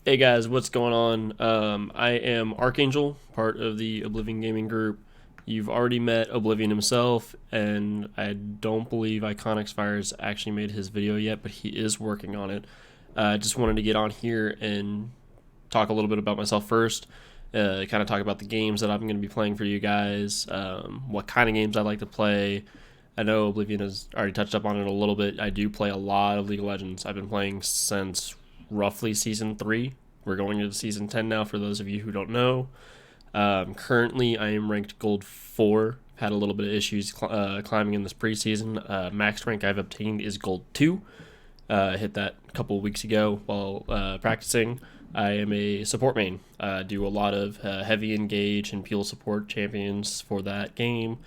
Hey guys, what's going on? I am Archangel, part of the Oblivion gaming group. You've already met Oblivion himself, and I don't believe Iconicsfire has actually made his video yet, but he is working on it. I just wanted to get on here and talk a little bit about myself first, kind of talk about the games that I'm going to be playing for you guys, what kind of games I like to play. I know Oblivion has already touched up on it a little bit. I do play a lot of League of Legends. I've been playing since roughly season 3. We're going into season 10 now, for those of you who don't know. Currently, I am ranked gold 4. Had a little bit of issues climbing in this preseason. Max rank I've obtained is gold 2. Hit that a couple weeks ago while practicing. I am a support main. Do a lot of heavy engage and peel support champions for that game.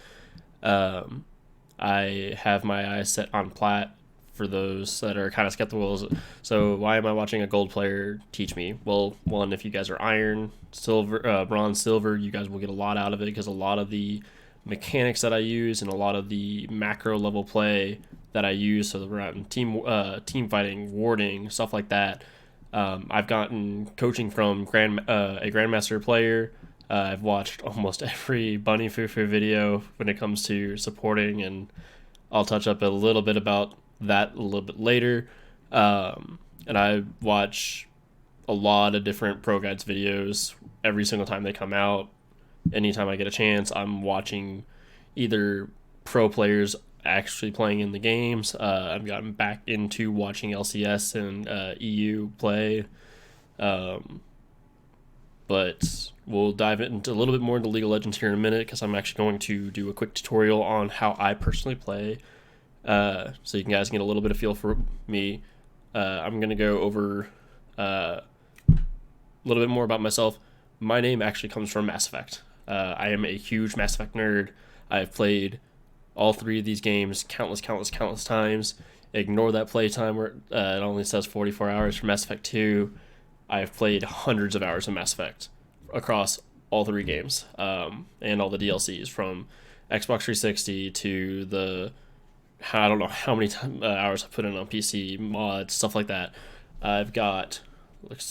I have my eyes set on plat for those that are kind of skeptical. So why am I watching a gold player teach me? Well, one, if you guys are iron, silver, bronze, silver, you guys will get a lot out of it because a lot of the mechanics that I use and a lot of the macro level play that I use, so around team fighting, warding, stuff like that. I've gotten coaching from a grandmaster player. I've watched almost every Bunny Fufu video when it comes to supporting, and I'll touch up a little bit about that a little bit later. And I watch a lot of different pro guides videos every single time they come out. Anytime I get a chance, I'm watching either pro players actually playing in the games. I've gotten back into watching LCS and EU play. But we'll dive into a little bit more into League of Legends here in a minute because I'm actually going to do a quick tutorial on how I personally play, so you guys get a little bit of feel for me. I'm going to go over a little bit more about myself. My name actually comes from Mass Effect. I am a huge Mass Effect nerd. I've played all 3 of these games countless times. Ignore that playtime where it only says 44 hours for Mass Effect 2. I've played hundreds of hours of Mass Effect across all 3 games, and all the DLCs from Xbox 360 to the, I don't know how many hours I put in on PC, mods, stuff like that. I've got like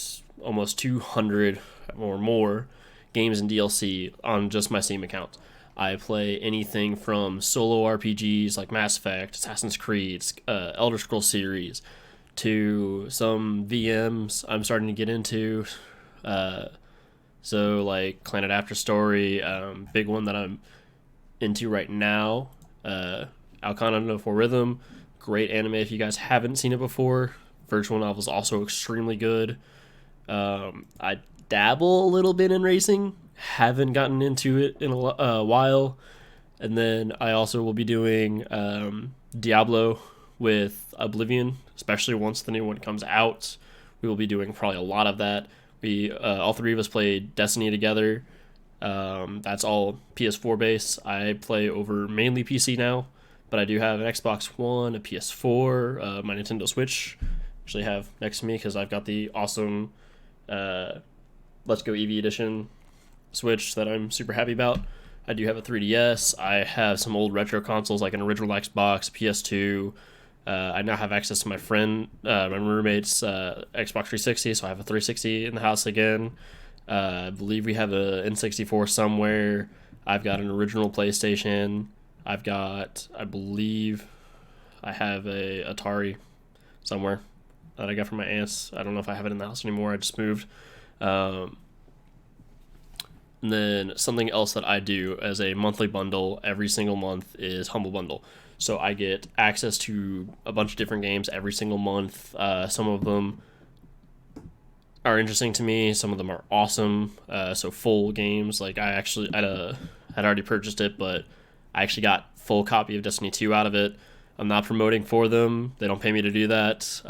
almost 200 or more games and DLC on just my Steam account. I play anything from solo RPGs like Mass Effect, Assassin's Creed, Elder Scrolls series, to some VMs I'm starting to get into. So like Planet After Story, big one that I'm into right now. Alcana No For Rhythm, great anime if you guys haven't seen it before. Virtual novel is also extremely good. I dabble a little bit in racing, haven't gotten into it in a while. And then I also will be doing Diablo with Oblivion, especially once the new one comes out. We will be doing probably a lot of that. We all 3 of us played Destiny together. That's all PS4 based. I play over mainly PC now, but I do have an Xbox One, a PS4, my Nintendo Switch. Actually have next to me because I've got the awesome Let's Go EV Edition Switch that I'm super happy about. I do have a 3DS. I have some old retro consoles like an original Xbox, PS2. I now have access to my roommate's Xbox 360, so I have a 360 in the house again. I believe we have a N64 somewhere. I've got an original PlayStation. I believe I have a Atari somewhere that I got from my aunts. I don't know if I have it in the house anymore. I just moved. And then something else that I do as a monthly bundle every single month is Humble Bundle. So I get access to a bunch of different games every single month. Some of them are interesting to me. Some of them are awesome. So full games. Like I actually had already purchased it, but I actually got full copy of Destiny 2 out of it. I'm not promoting for them. They don't pay me to do that.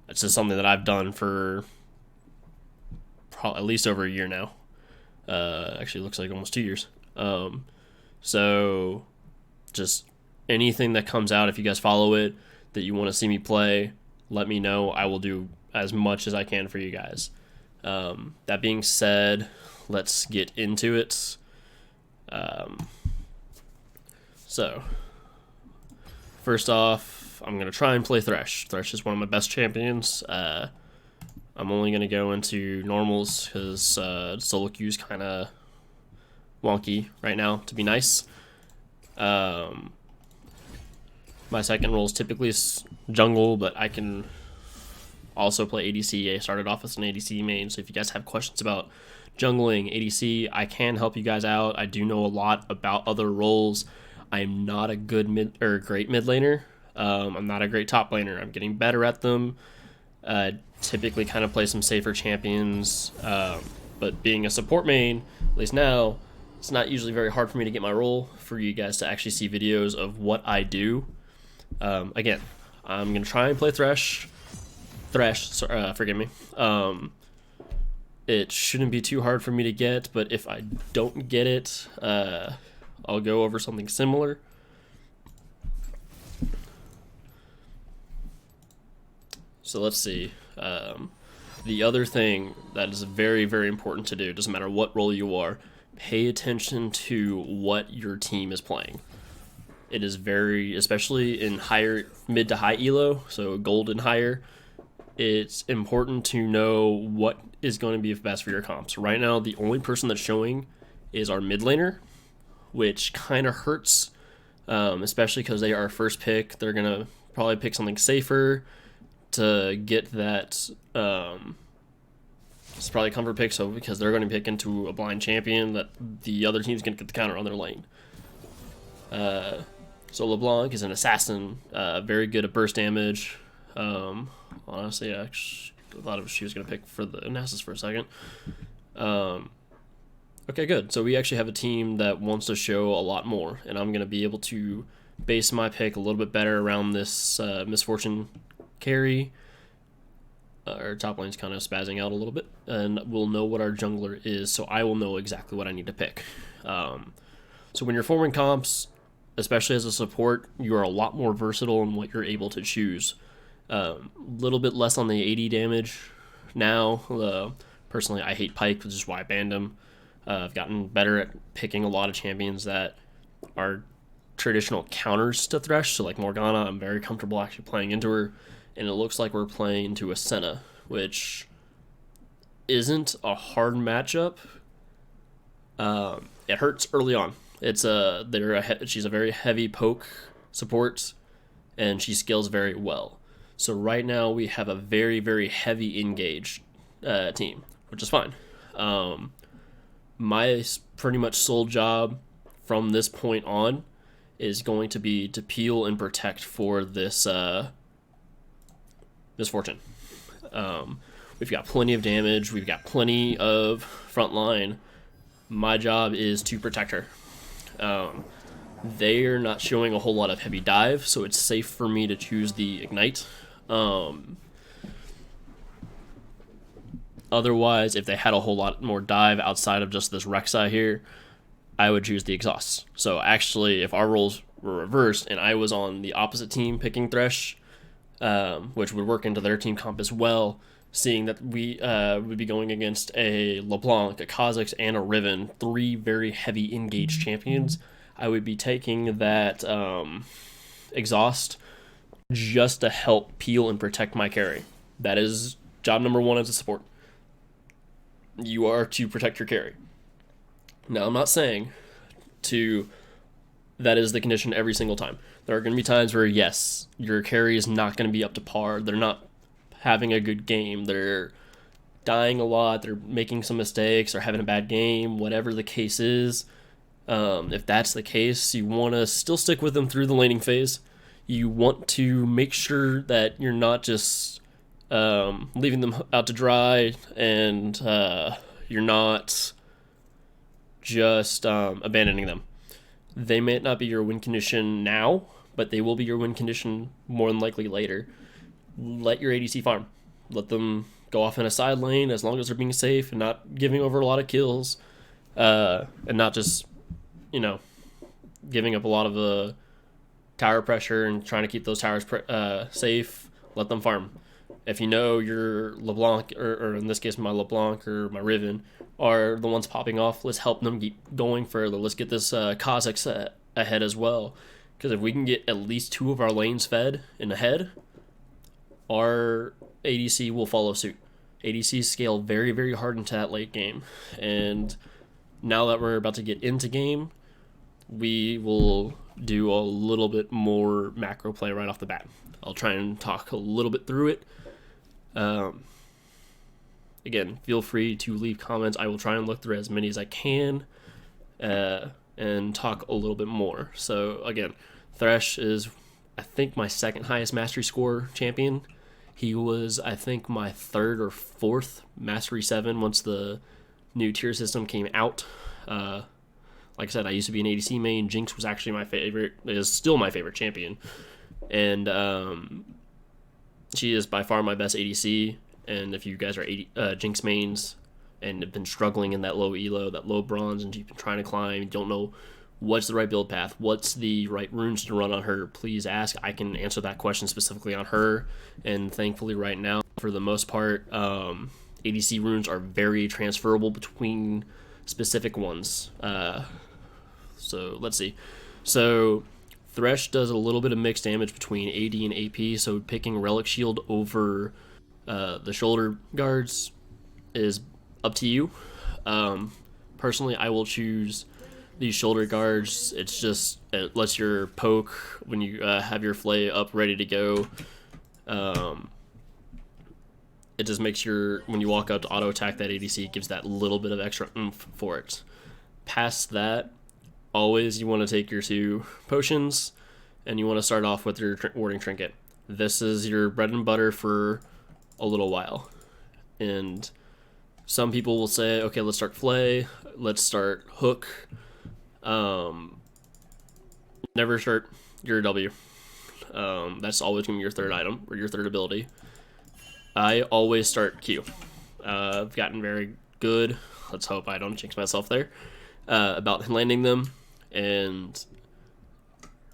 It's just something that I've done for probably at least over a year now. Actually, it looks like almost 2 years. So just anything that comes out, if you guys follow it, that you want to see me play, let me know. I will do as much as I can for you guys. That being said, let's get into it. So first off, I'm going to try and play Thresh. Thresh is one of my best champions. I'm only going to go into normals because solo queue is kind of wonky right now, to be nice. My second role is typically jungle, but I can also play ADC. I started off as an ADC main, so if you guys have questions about jungling, ADC, I can help you guys out. I do know a lot about other roles. I'm not a good great mid laner. I'm not a great top laner. I'm getting better at them. Typically kind of play some safer champions, but being a support main, at least now, it's not usually very hard for me to get my role for you guys to actually see videos of what I do. Again, I'm going to try and play Thresh, forgive me. It shouldn't be too hard for me to get, but if I don't get it, I'll go over something similar. So let's see. The other thing that is very, very important to do, doesn't matter what role you are, pay attention to what your team is playing. It is very, especially in mid to high elo, so gold and higher, it's important to know what is going to be best for your comps. Right now, the only person that's showing is our mid laner, which kind of hurts, especially because they are our first pick. They're going to probably pick something safer to get that. It's probably a comfort pick, so because they're going to pick into a blind champion that the other team's going to get the counter on their lane. So LeBlanc is an assassin, very good at burst damage. Honestly, I thought she was going to pick for the Nasus for a second. Okay, good. So we actually have a team that wants to show a lot more, and I'm going to be able to base my pick a little bit better around this Misfortune carry. Our top lane's kind of spazzing out a little bit, and we'll know what our jungler is, so I will know exactly what I need to pick. So when you're forming comps, especially as a support, you are a lot more versatile in what you're able to choose. A little bit less on the 80 damage now. Personally, I hate Pike, which is why I banned him. I've gotten better at picking a lot of champions that are traditional counters to Thresh, so like Morgana, I'm very comfortable actually playing into her, and it looks like we're playing into a Senna, which isn't a hard matchup. It hurts early on. She's a very heavy poke support, and she scales very well. So right now we have a very, very heavy engaged team, which is fine. My pretty much sole job from this point on is going to be to peel and protect for this Misfortune. We've got plenty of damage. We've got plenty of front line. My job is to protect her. They are not showing a whole lot of heavy dive, so it's safe for me to choose the Ignite. Otherwise, if they had a whole lot more dive outside of just this Rek'Sai here, I would choose the Exhaust. So actually, if our roles were reversed and I was on the opposite team picking Thresh, which would work into their team comp as well, seeing that we would be going against a LeBlanc, a Kha'Zix, and a Riven, 3 very heavy engaged champions, I would be taking that Exhaust just to help peel and protect my carry. That is job number 1 as a support. You are to protect your carry. Now, I'm not saying that is the condition every single time. There are going to be times where, yes, your carry is not going to be up to par. They're not having a good game. They're dying a lot. They're making some mistakes or having a bad game, whatever the case is. If that's the case, you want to still stick with them through the laning phase. You want to make sure that you're not just leaving them out to dry, and you're not just abandoning them. They may not be your win condition now, but they will be your win condition more than likely later. Let your ADC farm. Let them go off in a side lane as long as they're being safe and not giving over a lot of kills, and not just, giving up a lot of the tower pressure and trying to keep those towers safe. Let them farm. If you know your LeBlanc, or in this case my LeBlanc or my Riven, are the ones popping off, let's help them keep going further. Let's get this Kha'Zix ahead as well. Because if we can get at least 2 of our lanes fed and ahead, our ADC will follow suit. ADCs scale very, very hard into that late game. And now that we're about to get into game, we will do a little bit more macro play right off the bat. I'll try and talk a little bit through it. Again, feel free to leave comments. I will try and look through as many as I can and talk a little bit more. So again, Thresh is, I think, my second highest mastery score champion. He was, I think, my third or fourth mastery 7 once the new tier system came out. Like I said, I used to be an ADC main. Jinx was actually my favorite, is still my favorite champion. And she is by far my best ADC. And if you guys are Jinx mains and have been struggling in that low elo, that low bronze, and you've been trying to climb, you don't know what's the right build path, what's the right runes to run on her, please ask. I can answer that question specifically on her. And thankfully right now, for the most part, ADC runes are very transferable between specific ones. So let's see. So Thresh does a little bit of mixed damage between AD and AP, so picking Relic Shield over the shoulder guards is up to you. Personally, I will choose these shoulder guards. It's just, it lets your poke when you have your flay up ready to go. It just makes your, when you walk out to auto attack that ADC, it gives that little bit of extra oomph for it. Past that, always you want to take your 2 potions and you want to start off with your warding trinket. This is your bread and butter for a little while. And some people will say, okay, let's start flay, let's start hook. Never start your W. That's always going to be your third item or your third ability. I always start Q. I've gotten very good, let's hope I don't jinx myself there, about landing them. And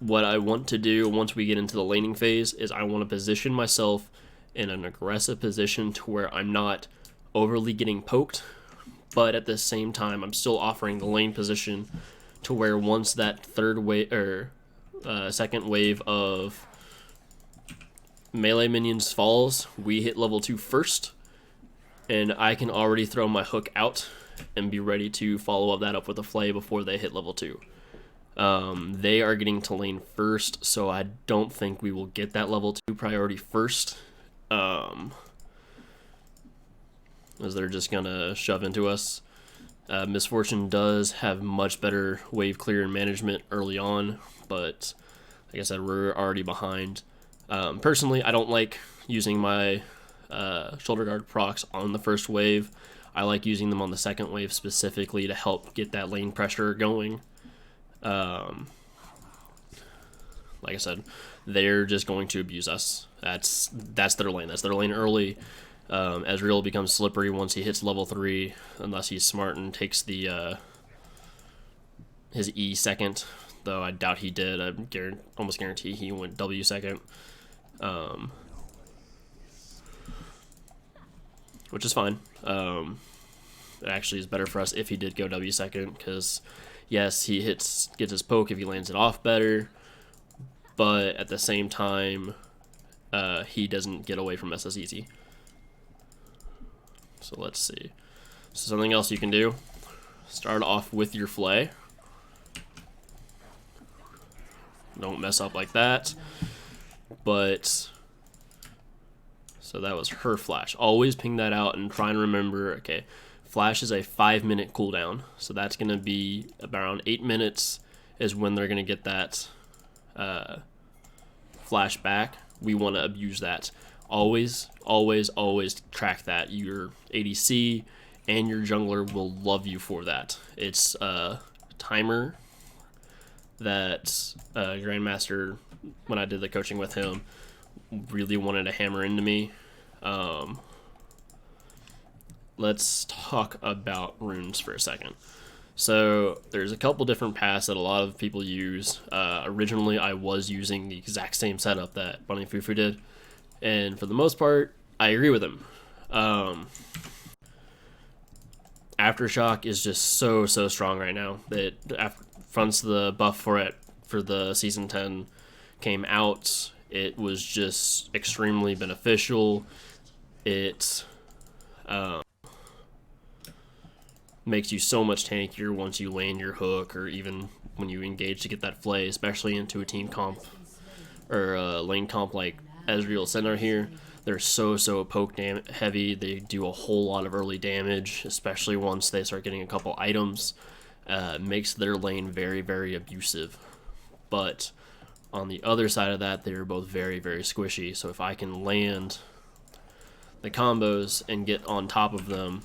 what I want to do once we get into the laning phase is I want to position myself in an aggressive position to where I'm not overly getting poked, but at the same time I'm still offering the lane position to where once that third wave or second wave of melee minions falls, we hit level 2 first, and I can already throw my hook out and be ready to follow that up with a flay before they hit level 2. They are getting to lane first, so I don't think we will get that level 2 priority first, as they're just gonna shove into us. Misfortune does have much better wave clear and management early on, but like I said, we're already behind. Personally, I don't like using my shoulder guard procs on the first wave. I like using them on the second wave specifically to help get that lane pressure going. Like I said, they're just going to abuse us. That's their lane. That's their lane early. Ezreal becomes slippery once he hits level 3, unless he's smart and takes the his E second, though I doubt he did. I almost guarantee he went W second, which is fine. It actually is better for us if he did go W second, because yes, he gets his poke if he lands it off better, but at the same time, he doesn't get away from us as easy. So let's see. So something else you can do, start off with your flay. Don't mess up like that. But, so that was her flash. Always ping that out and try and remember, okay, flash is a 5-minute cooldown. So that's going to be around 8 minutes is when they're going to get that flash back. We want to abuse that. Always, always, always track that. Your ADC and your jungler will love you for that. It's a timer that Grandmaster, when I did the coaching with him, really wanted to hammer into me. Let's talk about runes for a second. So there's a couple different paths that a lot of people use. Originally, I was using the exact same setup that Bunny Fufu did, and for the most part, I agree with him. Aftershock is just so strong right now. That once the buff for it for the season 10 came out, it was just extremely beneficial. It Makes you so much tankier once you land your hook, or even when you engage to get that flay, especially into a team comp or lane comp like Ezreal Center here. They're so poke heavy. They do a whole lot of early damage, especially once they start getting a couple items. Makes their lane very abusive. But on the other side of that, they're both very squishy. So if I can land the combos and get on top of them,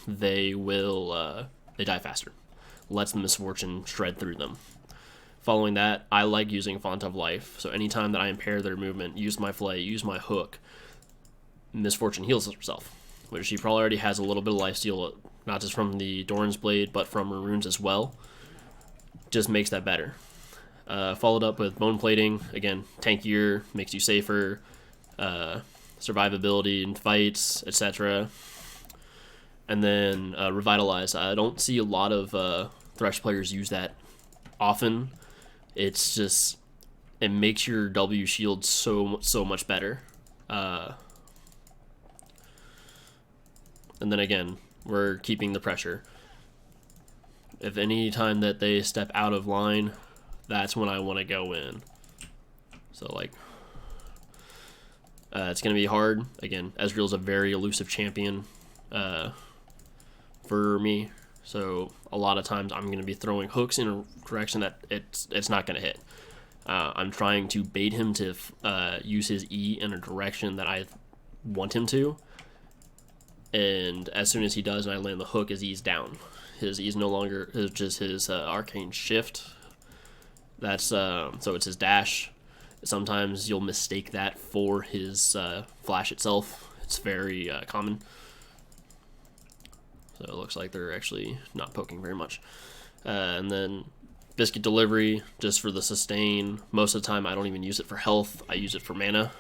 they will they die faster. Lets the Misfortune shred through them. Following that, I like using Font of Life. So anytime that I impair their movement, use my flay, use my hook, Misfortune heals herself, which she probably already has a little bit of lifesteal, not just from the Doran's Blade, but from her runes as well. Just makes that better. Followed up with Bone Plating, again, tankier, makes you safer, survivability in fights, etc. And then Revitalize. I don't see a lot of Thresh players use that often. It's just, it makes your W shield so much better. And then again, we're keeping the pressure. If any time that they step out of line, that's when I want to go in. So like, it's going to be hard. Again, Ezreal's a very elusive champion for me. So a lot of times I'm going to be throwing hooks in a direction that it's not going to hit. I'm trying to bait him to use his E in a direction that I want him to. And as soon as he does and I land the hook, his E's down. His E's no longer, it's just his arcane shift. That's so it's his dash. Sometimes you'll mistake that for his flash itself. It's very common. So it looks like they're actually not poking very much. And then Biscuit Delivery, just for the sustain. Most of the time I don't even use it for health. I use it for mana.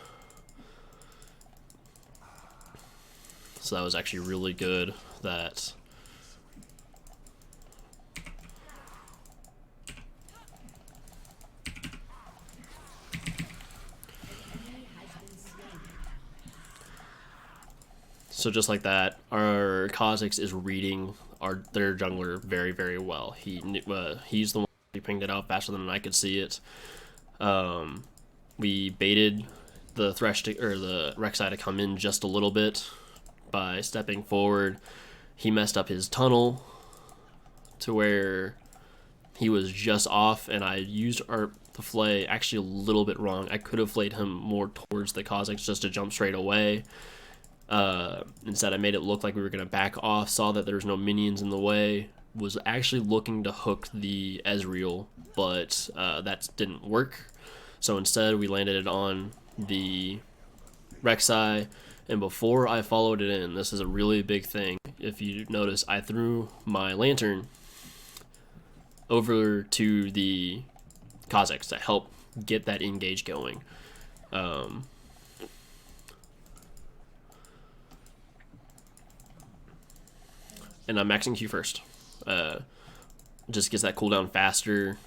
So that was actually really good. That so just like that, our xARCHxANGELx is reading their jungler very well. He's the one who pinged it out faster than I could see it. We baited the the Rek'Sai to come in just a little bit by stepping forward. He messed up his tunnel to where he was just off, and I used the flay actually a little bit wrong. I could have flayed him more towards the xARCHxANGELx just to jump straight away. Instead I made it look like we were going to back off, saw that there was no minions in the way, was actually looking to hook the Ezreal, but that didn't work. So instead we landed it on the Rek'Sai, and before I followed it in, this is a really big thing. If you notice, I threw my lantern over to the xARCHxANGELx to help get that engage going. And I'm maxing Q first. Just gets that cooldown faster,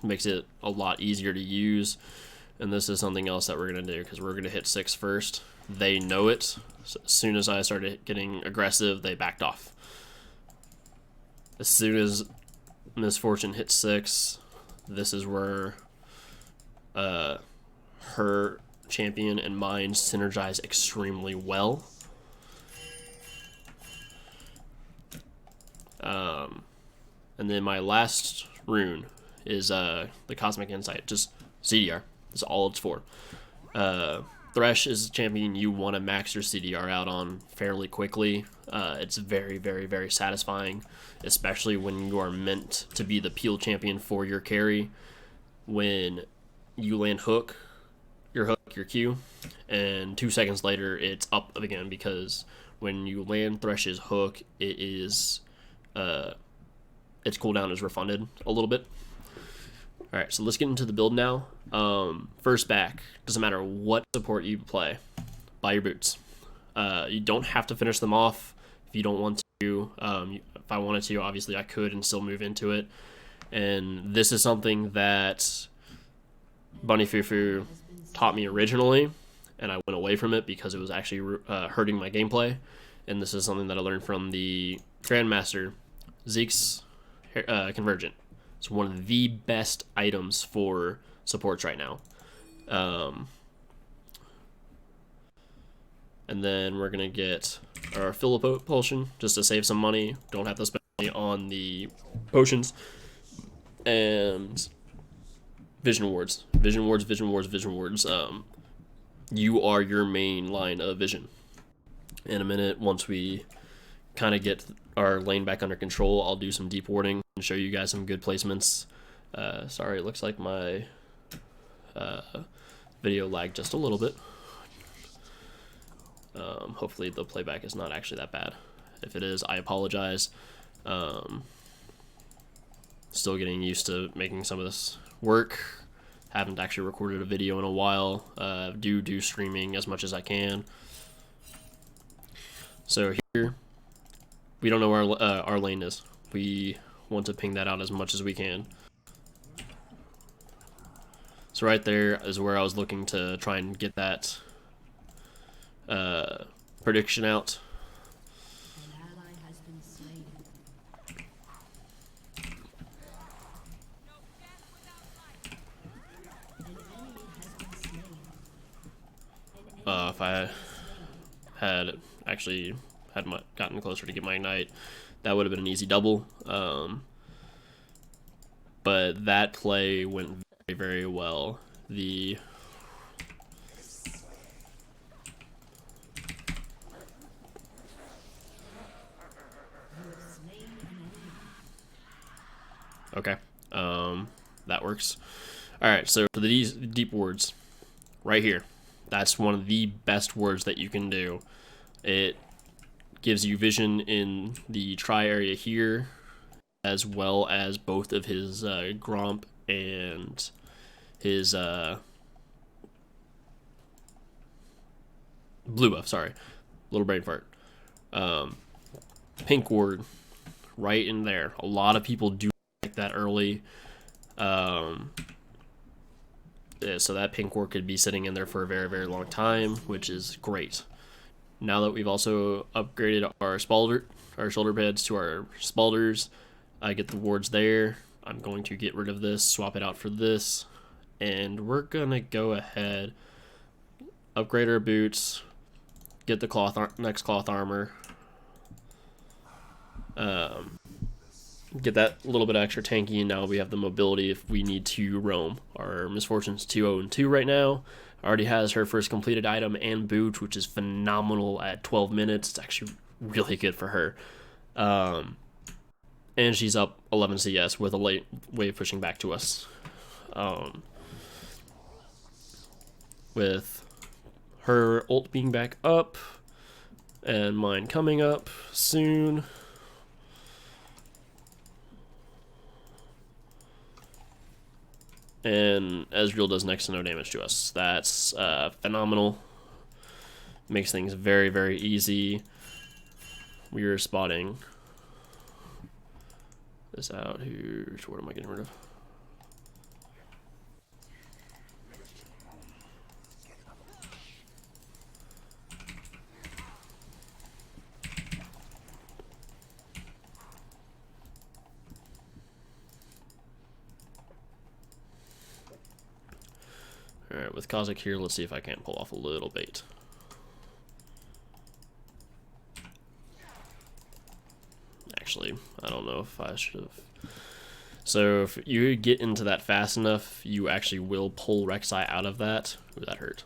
makes it a lot easier to use. And this is something else that we're going to do, because we're going to hit 6 first. They know it. So as soon as I started getting aggressive, they backed off. As soon as Misfortune hit 6, this is where her champion and mine synergize extremely well. And then my last rune is the Cosmic Insight, just CDR. That's all it's for. Thresh is a champion you want to max your CDR out on fairly quickly. It's very satisfying, especially when you are meant to be the peel champion for your carry. When you land your Q, and 2 seconds later it's up again, because when you land Thresh's hook, it is its cooldown is refunded a little bit. Alright, so let's get into the build now. First back, doesn't matter what support you play, buy your boots. You don't have to finish them off if you don't want to. If I wanted to, obviously I could and still move into it. And this is something that Bunny Fufu taught me originally, and I went away from it because it was actually hurting my gameplay. and this is something that I learned from the Grandmaster, Zeke's Convergent. It's one of the best items for supports right now. And then we're going to get our Philip potion just to save some money. Don't have to spend money on the potions. And Vision Wards. Vision Wards, Vision Wards, Vision Wards. You are your main line of vision. In a minute, once we kind of get our lane back under control, I'll do some deep warding and show you guys some good placements. Sorry, it looks like my video lagged just a little bit. Hopefully the playback is not actually that bad. If it is, I apologize. Still getting used to making some of this work. Haven't actually recorded a video in a while. Do streaming as much as I can. So here, we don't know where our lane is. We want to ping that out as much as we can. So right there is where I was looking to try and get that prediction out. If I had actually gotten closer to get my ignite, that would have been an easy double. But that play went very, very well. Okay, that works. All right, so for the deep wards, right here, that's one of the best wards that you can do. It gives you vision in the try area here, as well as both of his Gromp and his blue buff. Sorry, little brain fart. Pink ward, right in there. A lot of people do like that early. Yeah, so that pink ward could be sitting in there for a very, very long time, which is great. Now that we've also upgraded our shoulder pads to our spalders, I get the wards there. I'm going to get rid of this, swap it out for this, and we're gonna go ahead, upgrade our boots, get the next cloth armor, get that little bit extra tanky, and now we have the mobility if we need to roam. Our Misfortune's 2-0-2 right now. Already has her first completed item and boot, which is phenomenal at 12 minutes. It's actually really good for her. And she's up 11 CS with a late wave pushing back to us. With her ult being back up and mine coming up soon. And Ezreal does next to no damage to us. That's phenomenal. Makes things very, very easy. We are spotting this out here. What am I getting rid of? Alright, with Kha'Zix here, let's see if I can't pull off a little bait. Actually, I don't know if I should have. So if you get into that fast enough, you actually will pull Rek'Sai out of that. Ooh, that hurt.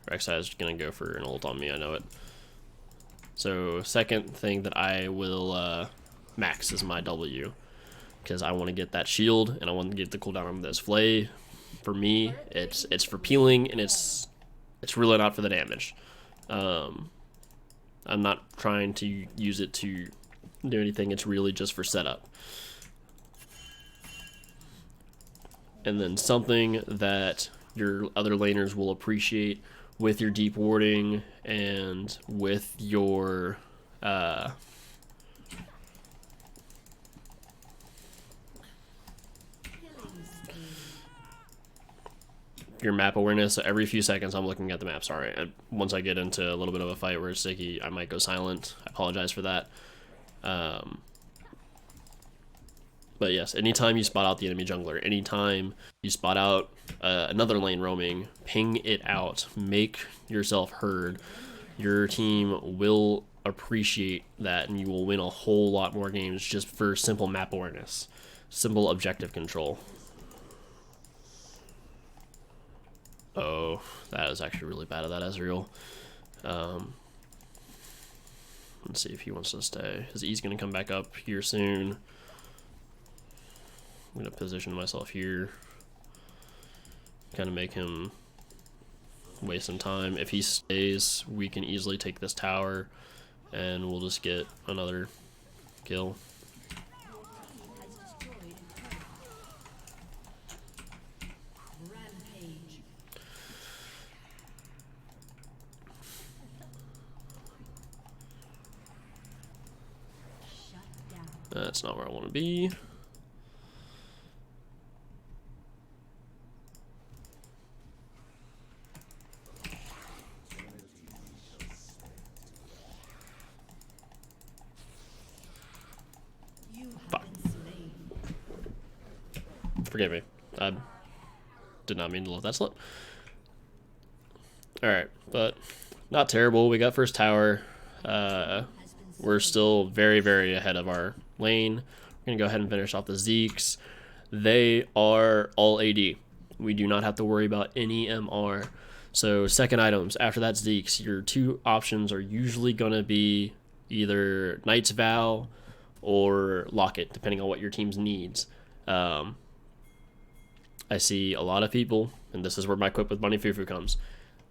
Rek'Sai is going to go for an ult on me, I know it. So second thing that I will max is my W. Because I want to get that shield, and I want to get the cooldown on this Flay. For me, it's for peeling, and it's really not for the damage. I'm not trying to use it to do anything. It's really just for setup. And then something that your other laners will appreciate with your deep warding and with your your map awareness. So every few seconds I'm looking at the map. Sorry, once I get into a little bit of a fight where it's sticky, I might go silent. I apologize for that. But yes, anytime you spot out the enemy jungler, anytime you spot out another lane roaming, ping it out, make yourself heard. Your team will appreciate that, and you will win a whole lot more games just for simple map awareness, simple objective control. Oh, that is actually really bad at that Ezreal. Let's see if he wants to stay. His E's going to come back up here soon. I'm going to position myself here. Kind of make him waste some time. If he stays, we can easily take this tower, and we'll just get another kill. That's not where I want to be. Fuck. Forgive me. I did not mean to let that slip. Alright, but not terrible. We got first tower. We're still very, very ahead of our lane. We're going to go ahead and finish off the Zeeks. They are all AD. We do not have to worry about any MR. So second items, after that Zeeks, your two options are usually going to be either Knight's Vow or Locket, depending on what your team's needs. I see a lot of people, and this is where my quip with Bunny Fufu comes,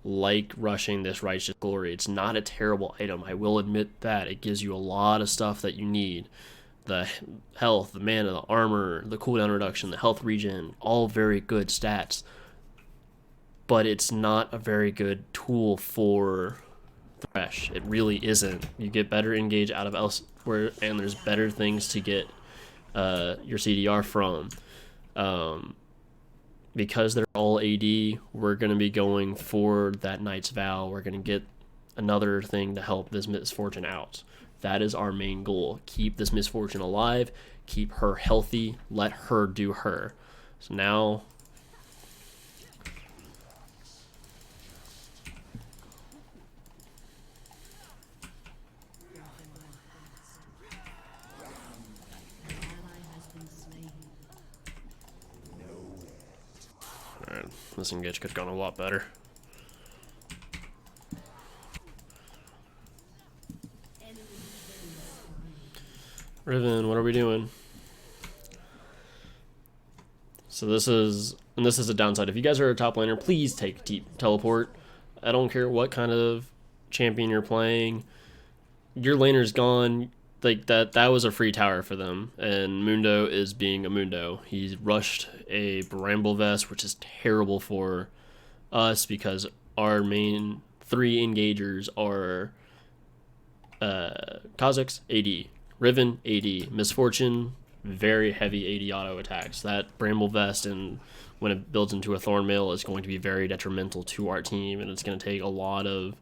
like rushing this Righteous Glory. It's not a terrible item, I will admit that. It gives you a lot of stuff that you need. The health, the mana, the armor, the cooldown reduction, the health regen, all very good stats. But it's not a very good tool for Thresh. It really isn't. You get better engage out of elsewhere, and there's better things to get your CDR from. Because they're all AD, we're going to be going for that Knight's Vow. We're going to get another thing to help this Misfortune out. That is our main goal. Keep this Misfortune alive, keep her healthy, let her do her. So now... Alright, this engage could have gone a lot better. Riven, what are we doing? So this is a downside. If you guys are a top laner, please take teleport. I don't care what kind of champion you're playing. Your laner's gone. Like that was a free tower for them, and Mundo is being a Mundo. He's rushed a Bramble Vest, which is terrible for us because our main three engagers are xARCHxANGELx, AD, Riven, AD, Misfortune, very heavy AD auto attacks. That Bramble Vest, and when it builds into a Thornmail, is going to be very detrimental to our team, and it's going to take a lot of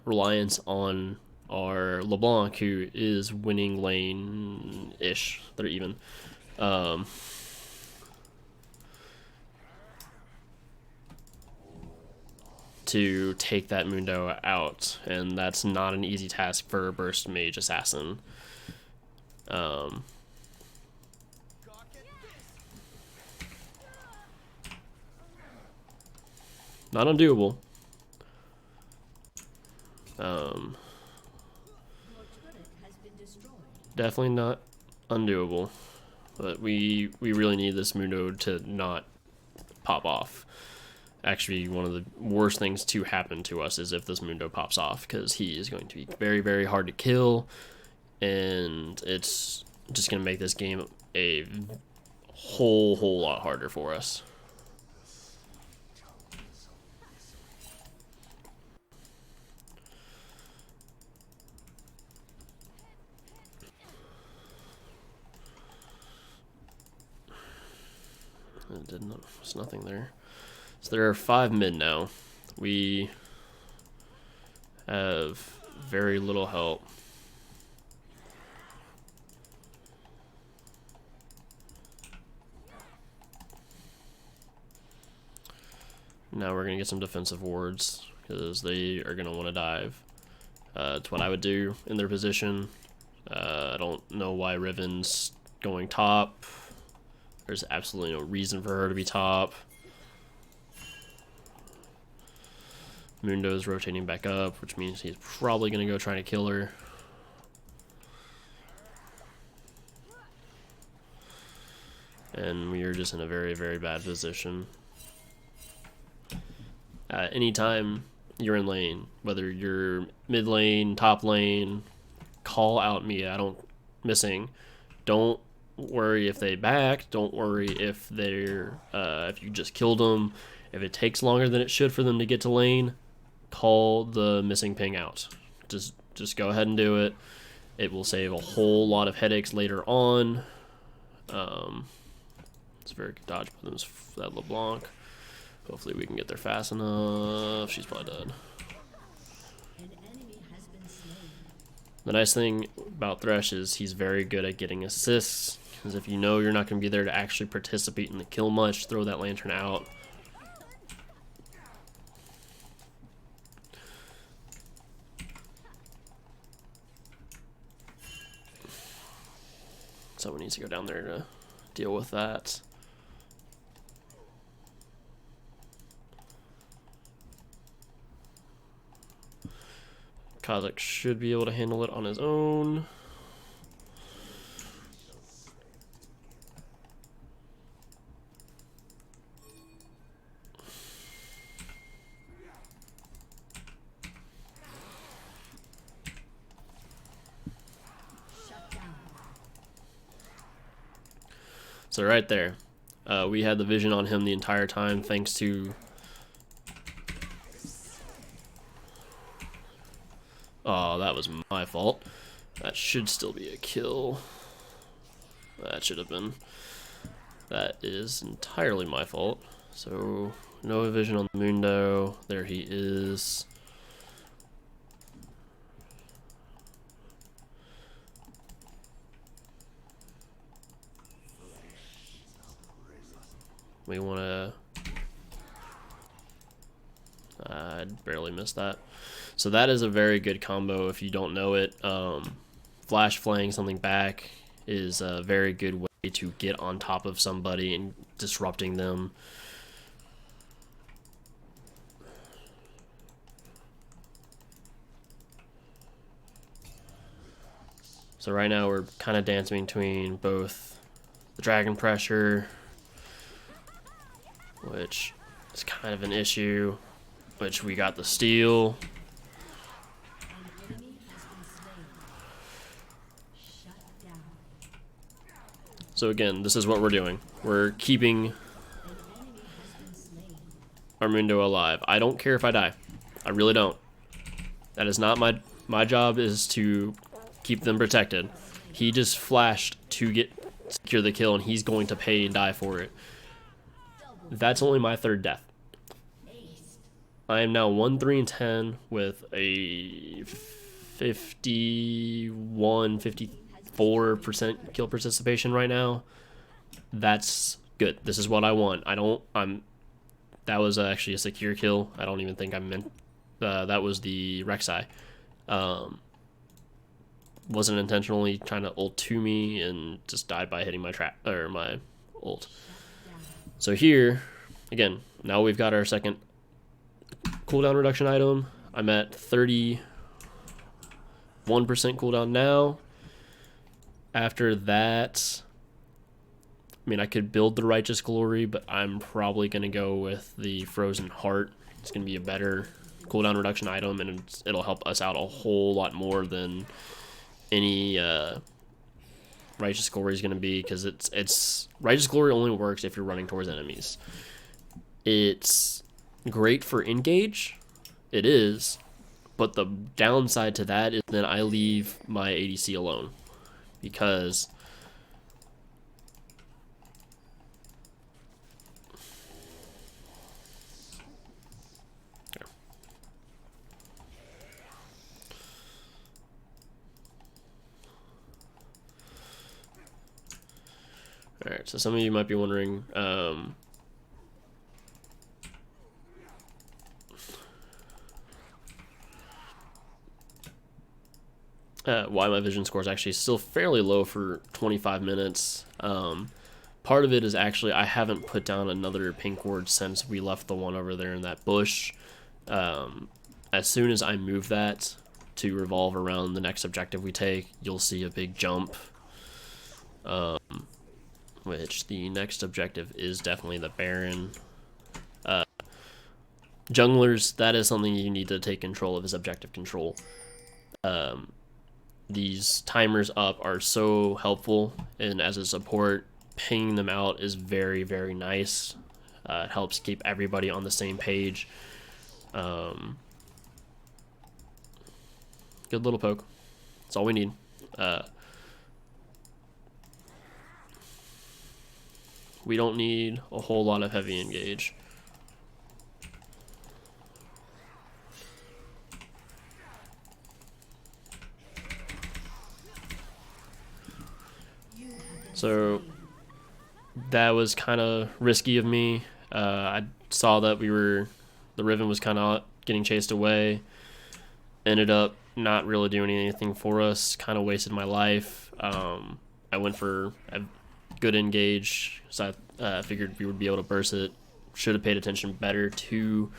reliance on our LeBlanc, who is winning lane-ish. They're even. To take that Mundo out, and that's not an easy task for a Burst Mage Assassin. Not undoable. Definitely not undoable, but we really need this Mundo to not pop off. Actually, one of the worst things to happen to us is if this Mundo pops off, because he is going to be very, very hard to kill, and it's just going to make this game a whole lot harder for us. There's nothing there. So there are 5 mid now. We have very little help. Now we're going to get some defensive wards because they are going to want to dive. It's what I would do in their position. I don't know why Riven's going top. There's absolutely no reason for her to be top. Mundo's rotating back up, which means he's probably going to go try to kill her. And we are just in a very, very bad position. Anytime you're in lane, whether you're mid lane, top lane, call out me. I don't missing. Don't worry if they back. Don't worry if they're if you just killed them. If it takes longer than it should for them to get to lane, call the missing ping out. Just go ahead and do it. It will save a whole lot of headaches later on. It's a very good dodge by that LeBlanc. Hopefully we can get there fast enough. She's probably dead. The nice thing about Thresh is he's very good at getting assists. Because if you know you're not going to be there to actually participate in the kill much, throw that lantern out. Someone needs to go down there to deal with that. Kha'Zix should be able to handle it on his own. So right there, we had the vision on him the entire time thanks to... Oh, that was my fault. That should still be a kill. That should have been. That is entirely my fault. So, no vision on the Mundo. There he is. We want to... I barely missed that. So that is a very good combo if you don't know it. Flash flaying something back is a very good way to get on top of somebody and disrupting them. So right now we're kind of dancing between both the dragon pressure, which is kind of an issue, which we got the steal. So again, this is what we're doing. We're keeping our Mundo alive. I don't care if I die. I really don't. That is not my job is to keep them protected. He just flashed to secure the kill and he's going to pay and die for it. That's only my 3rd death. I am now 1-3-10 with a 54% kill participation right now. That's good. This is what I want. That was actually a secure kill. I don't even think I meant that was the xARCHxANGELx. Wasn't intentionally trying to ult to me and just died by hitting my trap or my ult. So here, again, now we've got our second cooldown reduction item. I'm at 31% cooldown now. After that, I mean, I could build the Righteous Glory, but I'm probably going to go with the Frozen Heart. It's going to be a better cooldown reduction item, and it'll help us out a whole lot more than any Righteous Glory is going to be, because it's Righteous Glory only works if you're running towards enemies. It's great for engage. It is, but the downside to that is then I leave my ADC alone, because Alright, so some of you might be wondering, why my vision score is actually still fairly low for 25 minutes. Part of it is actually I haven't put down another pink ward since we left the one over there in that bush. As soon as I move that to revolve around the next objective we take, you'll see a big jump. Which the next objective is definitely the Baron. Junglers, that is something you need to take control of, is objective control. These timers up are so helpful, and as a support, pinging them out is very, very nice. It helps keep everybody on the same page. Good little poke. That's all we need. We don't need a whole lot of heavy engage. So that was kind of risky of me. I saw that the Riven was kind of getting chased away. Ended up not really doing anything for us. Kind of wasted my life. I went for a good engage, so I figured we would be able to burst it. Should have paid attention better to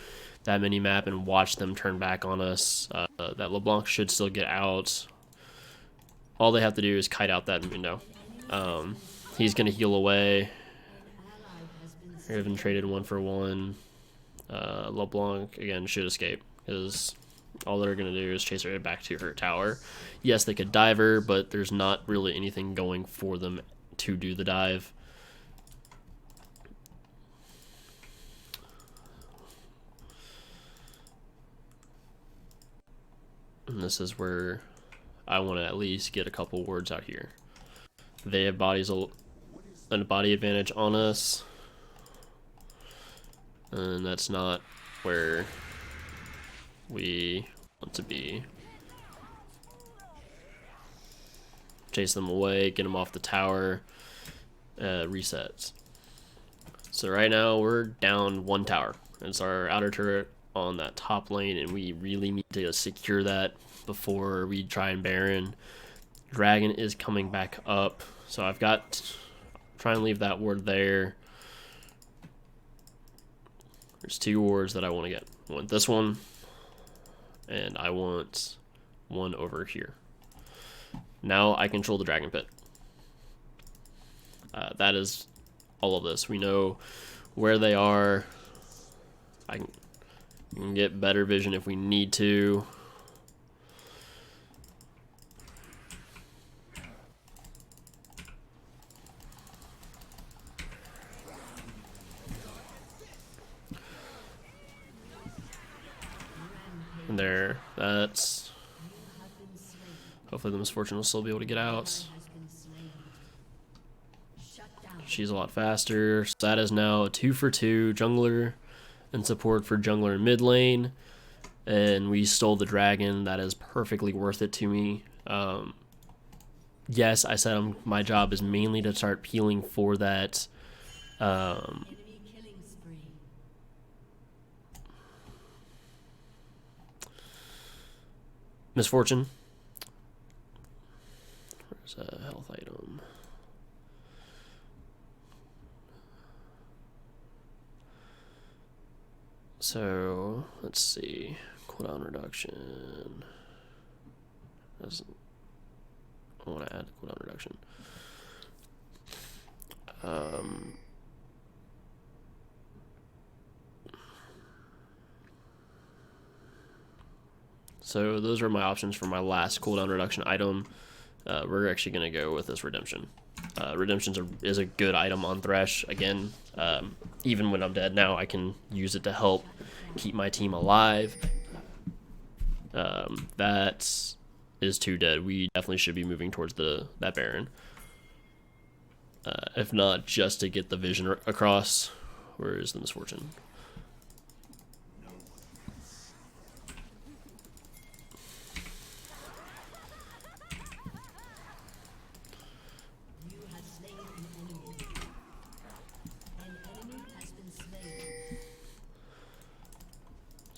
that mini map and watched them turn back on us. That LeBlanc should still get out. All they have to do is kite out that window. He's gonna heal away. Riven traded 1-for-1. LeBlanc again should escape, because all they're gonna do is chase her back to her tower. Yes, they could dive her, but there's not really anything going for them to do the dive. And this is where I want to at least get a couple wards out here. They have a body advantage on us, and that's not where we want to be. Chase them away, get them off the tower, resets. So right now we're down 1 tower. It's our outer turret on that top lane, and we really need to secure that before we try and Baron. Dragon is coming back up, so I've got try and leave that ward there. There's 2 wards that I want to get. I want this one, and I want one over here. Now I control the Dragon Pit. That is all of this. We know where they are. I can get better vision if we need to. And there, that's... Hopefully the Misfortune will still be able to get out. She's a lot faster. So that is now a 2-for-2 jungler and support for jungler in mid lane. And we stole the dragon. That is perfectly worth it to me. Yes, I said my job is mainly to start peeling for that Misfortune. Where's a health item? So let's see. Cooldown reduction. I want to add the cooldown reduction. So those are my options for my last cooldown reduction item. We're actually going to go with this Redemption. Redemption is a good item on Thresh. Again, even when I'm dead now, I can use it to help keep my team alive. That is 2 dead. We definitely should be moving towards that Baron. If not, just to get the vision across. Where is the Misfortune?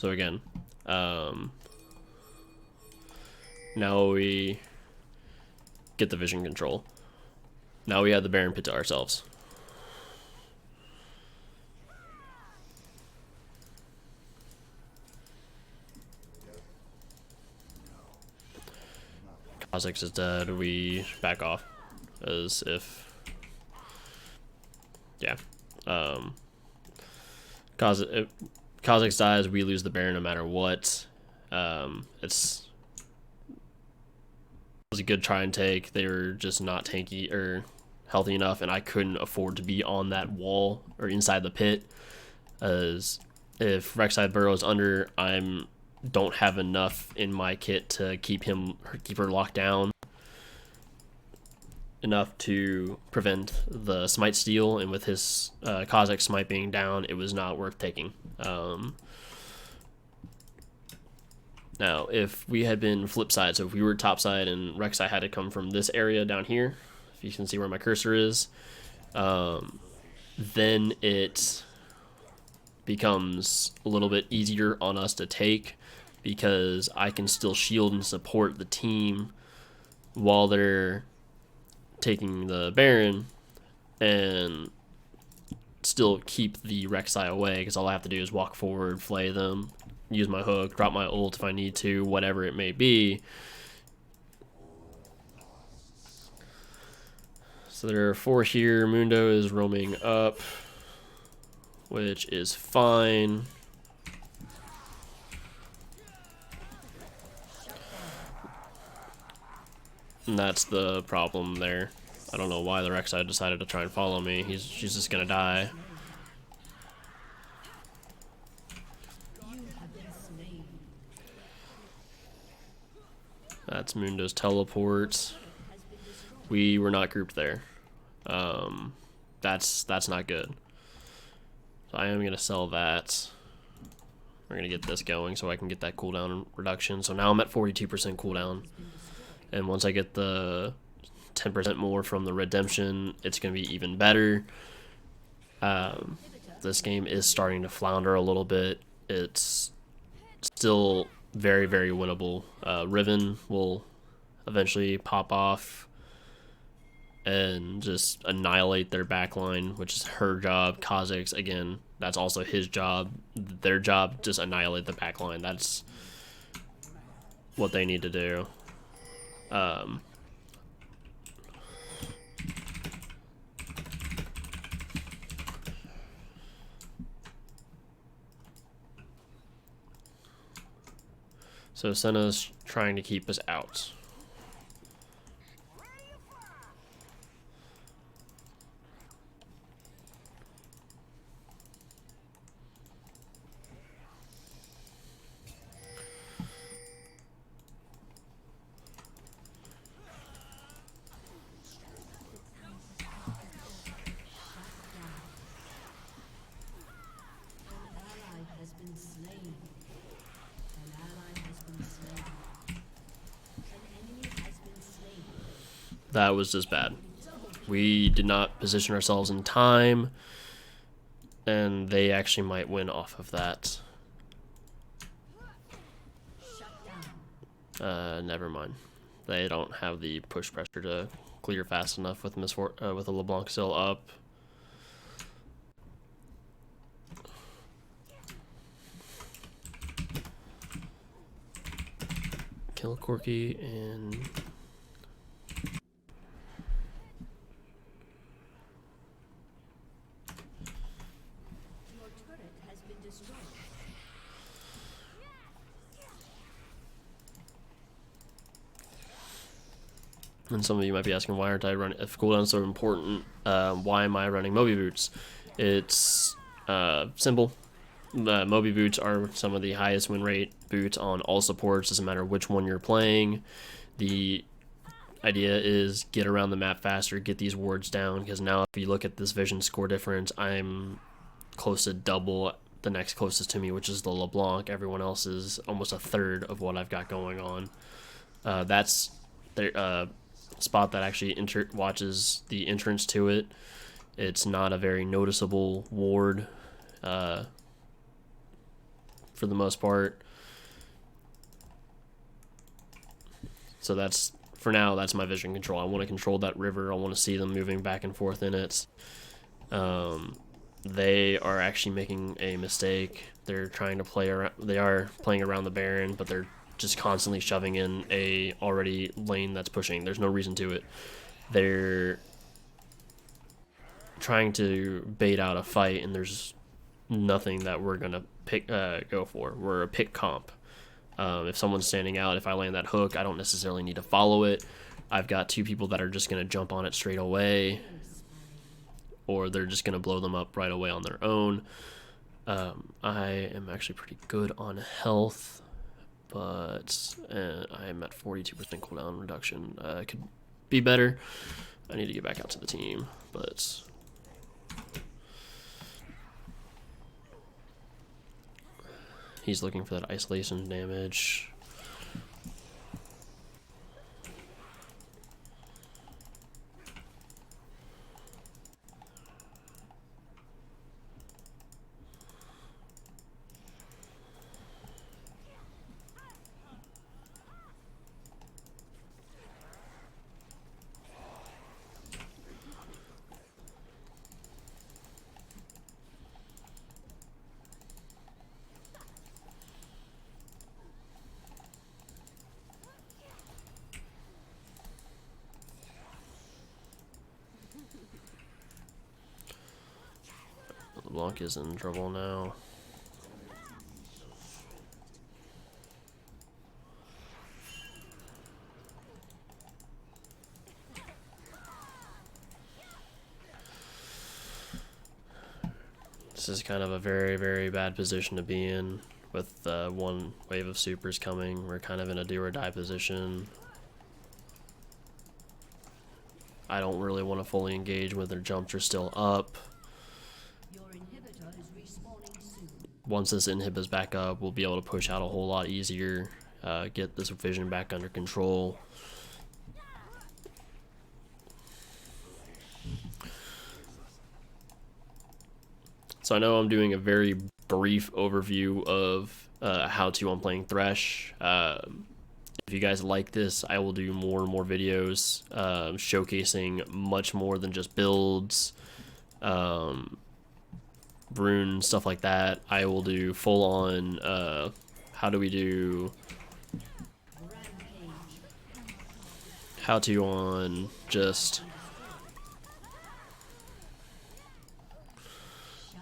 So again, now we get the vision control. Now we have the Baron pit to ourselves. xARCHxANGELx is dead. We back off as if, yeah. xARCHxANGELx dies, we lose the Baron no matter what. It was a good try and take. They were just not tanky or healthy enough, and I couldn't afford to be on that wall or inside the pit, as if Rek'Sai burrows under, don't have enough in my kit to keep her locked down enough to prevent the smite steal, and with his xARCHxANGELx smite being down, it was not worth taking. Now, if we had been flip side, so if we were top side and Rek'Sai had to come from this area down here, if you can see where my cursor is, then it becomes a little bit easier on us to take, because I can still shield and support the team while they're taking the Baron and still keep the Rek'Sai away, because all I have to do is walk forward, flay them, use my hook, drop my ult if I need to, whatever it may be. So there are 4 here. Mundo is roaming up, which is fine. And that's the problem there. I don't know why the Rek'Sai decided to try and follow me. She's just gonna die. That's Mundo's teleport. We were not grouped there. That's not good. So I am gonna sell that. We're gonna get this going so I can get that cooldown reduction. So now I'm at 42% cooldown. And once I get the 10% more from the redemption, it's going to be even better. This game is starting to flounder a little bit. It's still very, very winnable. Riven will eventually pop off and just annihilate their backline, which is her job. xARCHxANGELx, again, that's also his job. Their job, just annihilate the backline. That's what they need to do. So Senna's trying to keep us out. That was just bad. We did not position ourselves in time, and they actually might win off of that. Never mind. They don't have the push pressure to clear fast enough with with a LeBlanc still up. Kill Corki and and some of you might be asking, why aren't I running? If cooldown's so important, why am I running Moby Boots? It's simple. Moby Boots are some of the highest win rate boots on all supports. Doesn't matter which one you're playing. The idea is get around the map faster, get these wards down, because now if you look at this vision score difference, I'm close to double the next closest to me, which is the LeBlanc. Everyone else is almost a third of what I've got going on. That's their spot that actually watches the entrance to it. It's not a very noticeable ward. for the most part. So that's, for now, that's my vision control. I want to control that river. I want to see them moving back and forth in it. They are actually making a mistake. They're trying to play around. They are playing around the Baron, but they're just constantly shoving in a already lane that's pushing. There's no reason to it. They're trying to bait out a fight, and there's nothing that we're gonna go for. We're a pick comp. If someone's standing out, if I land that hook, I don't necessarily need to follow it. I've got two people that are just gonna jump on it straight away, or they're just gonna blow them up right away on their own. I am actually pretty good on health, but I am at 42% cooldown reduction. I could be better. I need to get back out to the team, but he's looking for that isolation damage. LeBlanc is in trouble now. This is kind of a very, very bad position to be in with one wave of supers coming. We're kind of in a do or die position. I don't really want to fully engage when their jumps are still up. Once this inhib is back up, we'll be able to push out a whole lot easier, get this vision back under control. So I know I'm doing a very brief overview of how I'm playing Thresh. If you guys like this, I will do more and more videos showcasing much more than just builds, rune, stuff like that. I will do full on how to on just,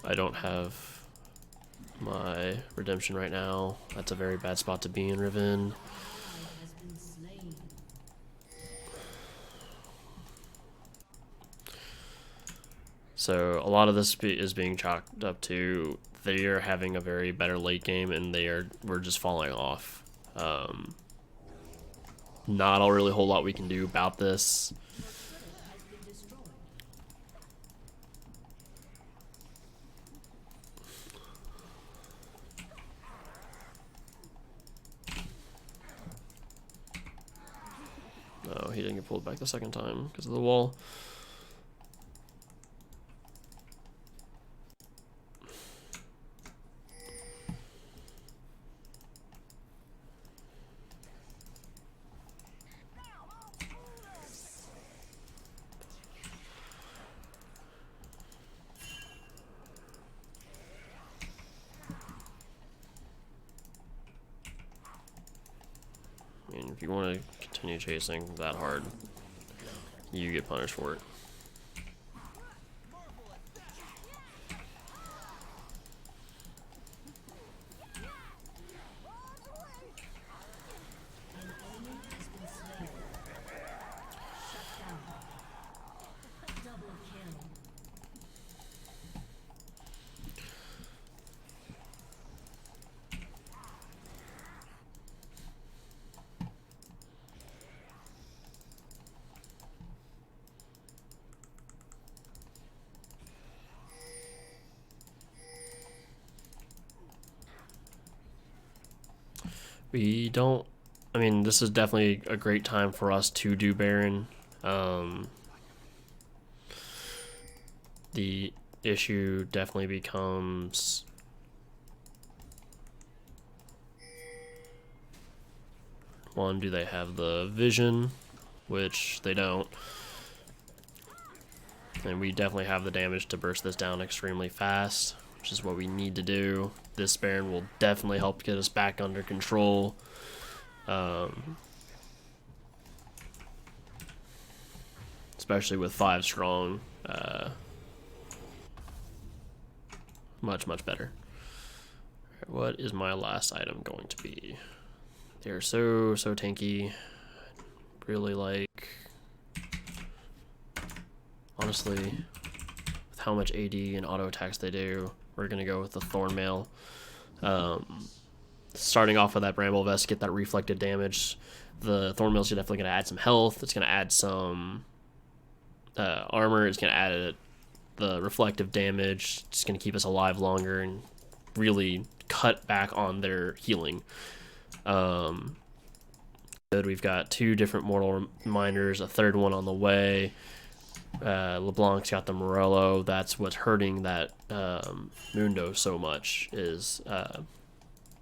I don't have my redemption right now. That's a very bad spot to be in, Riven. So a lot of this is being chalked up to they are having a very better late game, and we're just falling off. Not a really whole lot we can do about this. No, he didn't get pulled back the second time because of the wall. I mean, if you want to continue chasing that hard, you get punished for it. We don't, I mean, this is definitely a great time for us to do Baron. The issue definitely becomes One, do they have the vision? Which they don't. And we definitely have the damage to burst this down extremely fast, which is what we need to do. This Baron will definitely help get us back under control. Especially with 5 strong. Much, much better. What is my last item going to be? They're so tanky. Really like, honestly, with how much AD and auto attacks they do, we're gonna go with the Thornmail. Starting off with that Bramble Vest, get that reflected damage. The Thornmail's definitely gonna add some health. It's gonna add some armor. It's gonna add the reflective damage. It's gonna keep us alive longer and really cut back on their healing. We've got 2 different Mortal Reminders, a 3rd one on the way. LeBlanc's got the Morello. That's what's hurting that Mundo so much. That's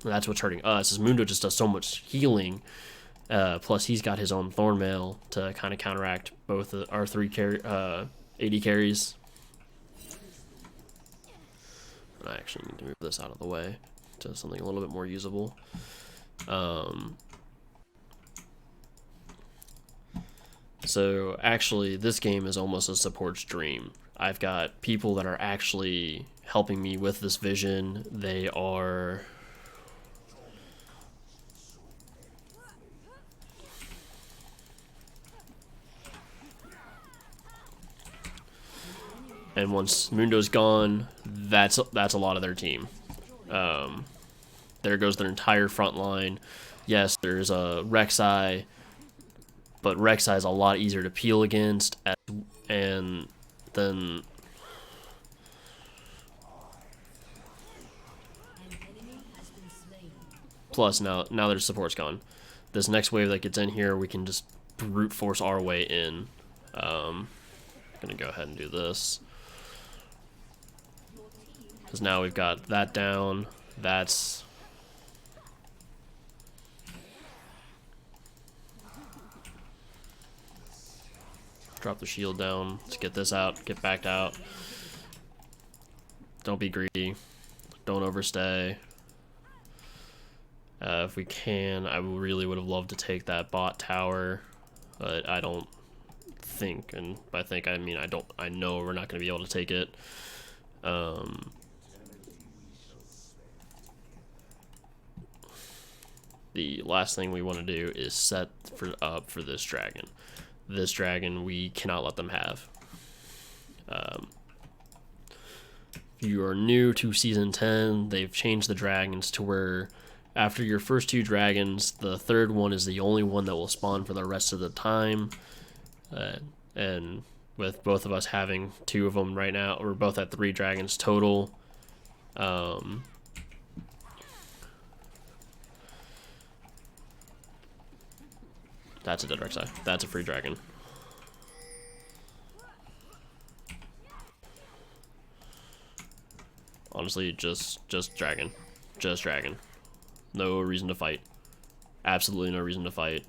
what's hurting us. Is Mundo just does so much healing. Plus, he's got his own Thornmail to kind of counteract both our 3 AD carries. I actually need to move this out of the way to something a little bit more usable. So actually, this game is almost a support's dream. I've got people that are actually helping me with this vision. They are... And once Mundo's gone, that's a lot of their team. There goes their entire front line. Yes, there's a Rek'Sai, but Rek'Sai is a lot easier to peel against, and then plus now their support's gone. This next wave that gets in here, we can just brute force our way in. Gonna go ahead and do this. Because now we've got that down. That's... Drop the shield down. Let's get this out. Get backed out. Don't be greedy. Don't overstay. If we can, I really would have loved to take that bot tower. But I don't think, and by think I mean I know we're not going to be able to take it. The last thing we want to do is set up for this dragon. This dragon we cannot let them have. If you are new to Season 10, they've changed the dragons to where after your first 2 dragons, the 3rd one is the only one that will spawn for the rest of the time. And with both of us having 2 of them right now, we're both at 3 dragons total. That's a dead Rek'Sai. That's a free dragon. Honestly, just dragon. Just dragon. No reason to fight. Absolutely no reason to fight.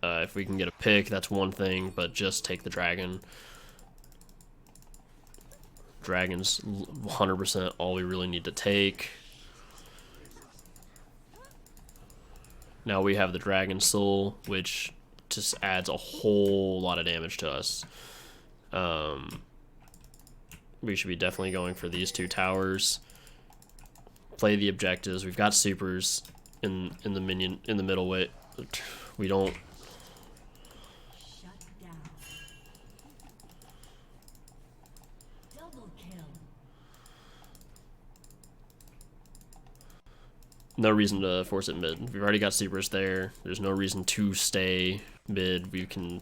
If we can get a pick, that's one thing, but just take the dragon. Dragon's 100% all we really need to take. Now we have the Dragon Soul, which just adds a whole lot of damage to us. We should be definitely going for these 2 towers. Play the objectives. We've got supers in the middle way. We don't. No reason to force it mid. We've already got supers there. There's no reason to stay mid. We can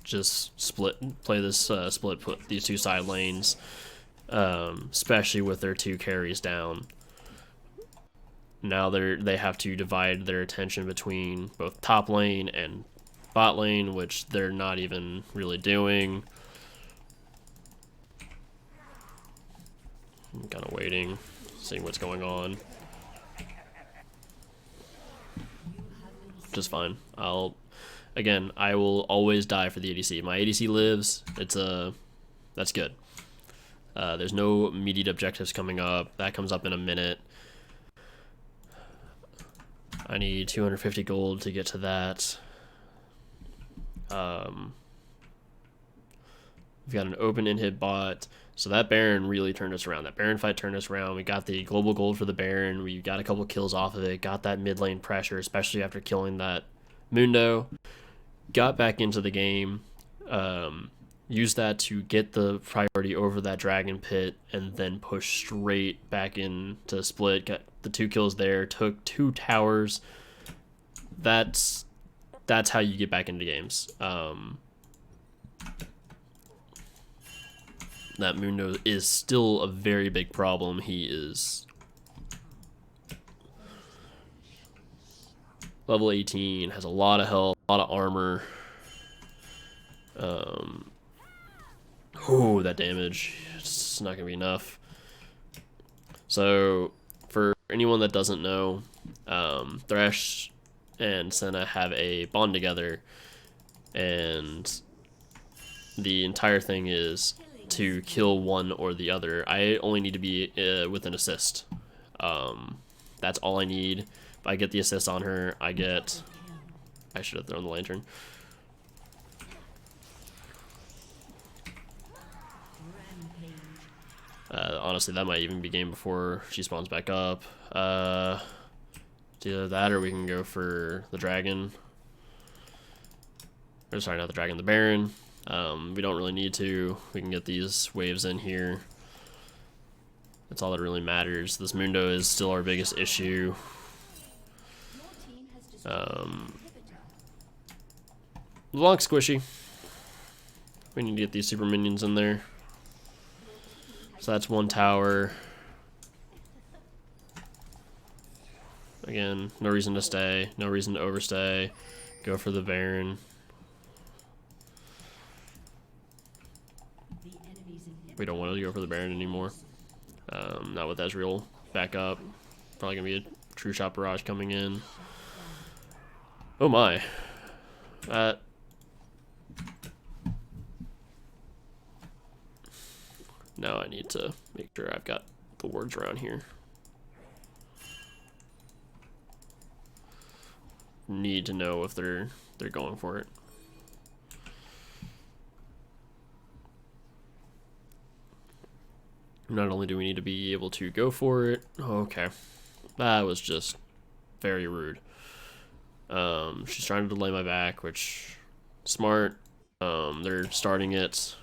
just play this split, put these 2 side lanes, especially with their 2 carries down. Now they have to divide their attention between both top lane and bot lane, which they're not even really doing. I'm kind of waiting, seeing what's going on. which is fine. Again, I will always die for the ADC. My ADC lives. That's good. There's no immediate objectives coming up. That comes up in a minute. I need 250 gold to get to that. We've got an open inhib bot. So that Baron really turned us around. That Baron fight turned us around. We got the global gold for the Baron. We got a couple kills off of it. Got that mid lane pressure, especially after killing that Mundo. Got back into the game. Used that to get the priority over that Dragon Pit and then push straight back into split. Got the 2 kills there. Took 2 towers. That's how you get back into games. That Mundo is still a very big problem. He is level 18, has a lot of health, a lot of armor. Oh, that damage. It's not going to be enough. So, for anyone that doesn't know, Thresh and Senna have a bond together, and the entire thing is to kill one or the other. I only need to be with an assist. That's all I need. If I get the assist on her, I should have thrown the lantern. Honestly, that might even be game before she spawns back up. It's either that or we can go for the dragon. Or sorry, not the dragon, the Baron. We don't really need to. We can get these waves in here. That's all that really matters. This Mundo is still our biggest issue. Long squishy. We need to get these super minions in there. So that's 1 tower. Again, no reason to stay, no reason to overstay. Go for the Baron. We don't want to go for the Baron anymore. Not with Ezreal back up. Probably gonna be a true shot barrage coming in. Oh my. Now I need to make sure I've got the wards around here. Need to know if they're going for it. Not only do we need to be able to go for it. Oh, okay. That was just very rude. She's trying to delay my back, which smart. They're starting it.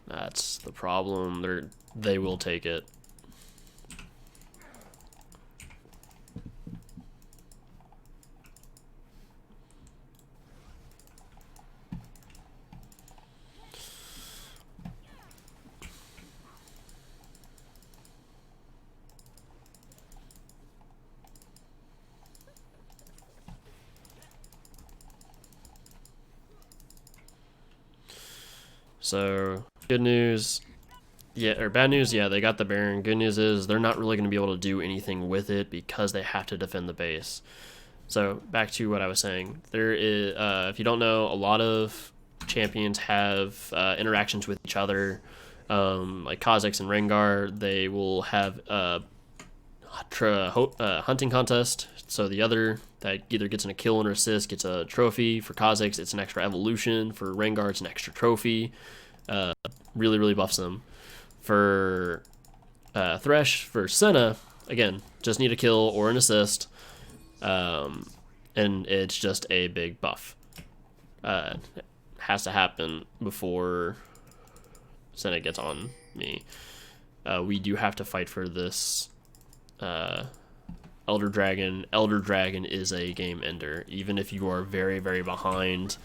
That's the problem. They will take it. So, good news, yeah, or bad news, yeah, they got the Baron. Good news is they're not really going to be able to do anything with it because they have to defend the base. So, back to what I was saying. There is, if you don't know, a lot of champions have interactions with each other. Like xARCHxANGELx and Rengar, they will have hunting contest. So the other that either gets a kill or assist gets a trophy. For xARCHxANGELx, it's an extra evolution. For Rengar, it's an extra trophy. Really, really buffs them. For Thresh, for Senna, again, just need a kill or an assist. And it's just a big buff. It has to happen before Senna gets on me. We do have to fight for this Elder Dragon. Elder Dragon is a game ender, even if you are very, very behind.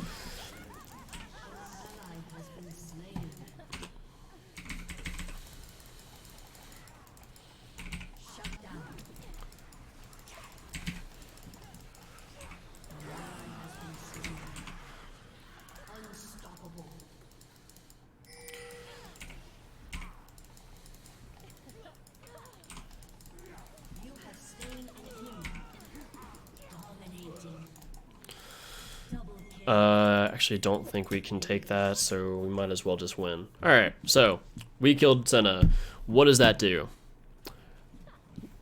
Actually don't think we can take that, so we might as well just win. Alright, so we killed Senna. What does that do?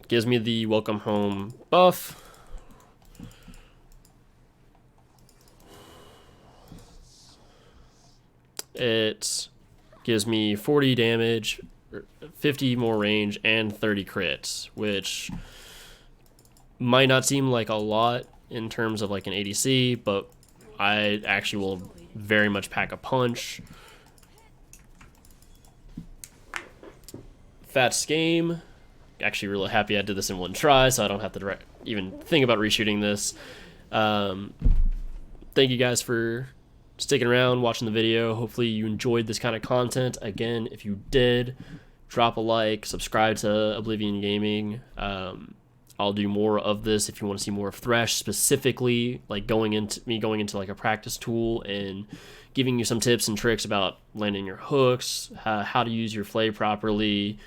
Gives me the welcome home buff. It gives me 40 damage, 50 more range, and 30 crits, which might not seem like a lot in terms of like an ADC, but I actually will very much pack a punch. Fats game. Actually really happy I did this in one try, so I don't have to even think about reshooting this. Thank you guys for sticking around, watching the video. Hopefully you enjoyed this kind of content. Again, if you did, drop a like, subscribe to Oblivion Gaming. I'll do more of this if you want to see more of Thresh, specifically like going into like a practice tool and giving you some tips and tricks about landing your hooks, how to use your flay properly,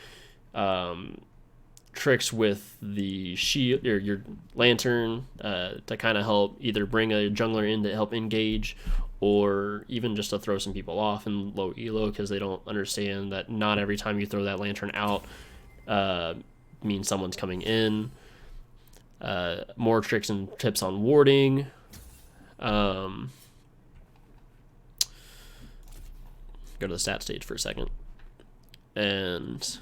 tricks with the shield or your lantern to kind of help either bring a jungler in to help engage, or even just to throw some people off in low elo because they don't understand that not every time you throw that lantern out means someone's coming in. More tricks and tips on warding. Go to the stat stage for a second. And